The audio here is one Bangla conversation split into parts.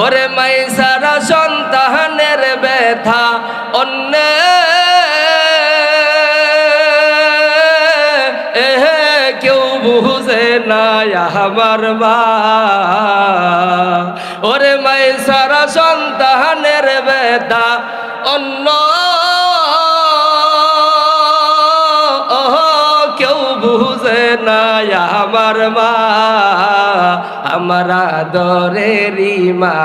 ওরে মাই সারা সন্তানের ব্যথা অন্য কেউ বুঝে না আমার মা। ওরে মাই সারা সন্তানের ব্যথা অন্য কেউ বুঝে না আমার মা, আমার আদরেরই মা।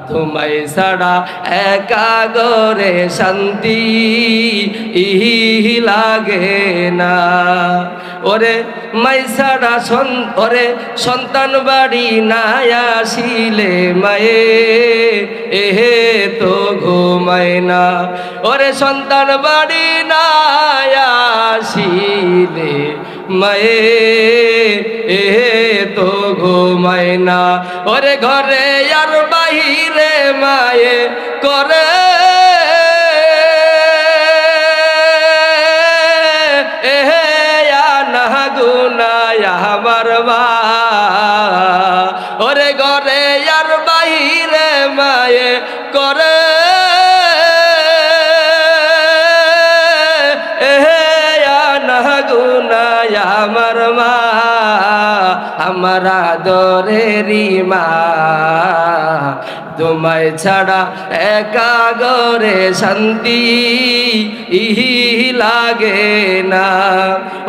তোমায় ছাড়া একা গরে শান্তি লাগে না। ওরে মাই ছাড়া ওরে সন্তান বাড়ি না আসিলে মায়ে এহে তো ঘুমায় না। ওরে সন্তান বাড়ি না আসিলে মায়ে এহে তো ঘুমায় না। ওরে ঘরে আর বাহিরে মায়ে করে আমার মা। ওরে ঘরে আর বাহিরে মায়ে করে আমার মা, আমার আদরেরই মা। তোমায় ছাড়া একা গরে শান্তি লাগে না।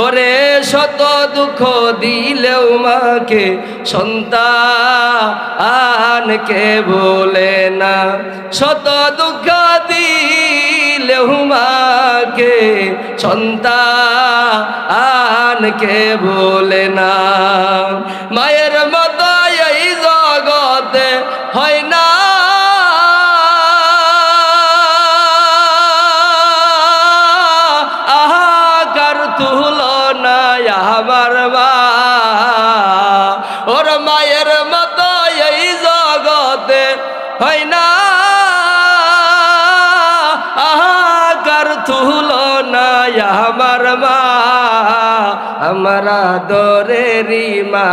ওরে শত দুঃখ দিলেও মাকে সন্তানকে বলে না। শত দুঃখ দিলেও মাকে সন্তানকে বলে না। মায়ের মতো এই জগতে হয় না আহাকার তুলনা আমার মা। ওর মায়ের মতো এই জগতে হয় না আহাকার তুলনা আমার মা, আমার আদরেরই মা।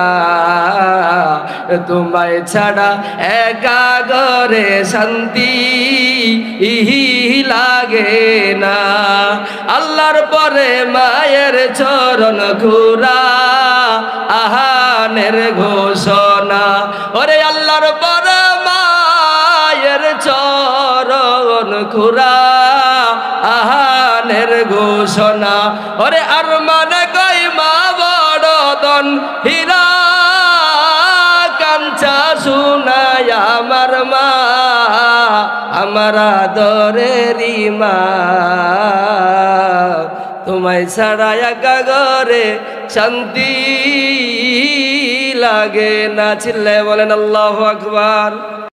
তোমায় ছাড়া একা গরে শান্তি লাগে না। আল্লাহর পরে মায়ের চরণ ঘুরা আহানের ঘোষণা। ওরে আল্লাহর পরে মায়ের চরণ ঘুরা আহানের ঘোষণা। ওরে আর মানে কই মা বড়দন হীরা কাঞ্চা শুনায় আমার মা, আমার আদরেরই মা। তোমায় ছাড়া একা ঘরে শান্তি লাগে না। চিল্লায় বলেন আল্লাহু আকবার।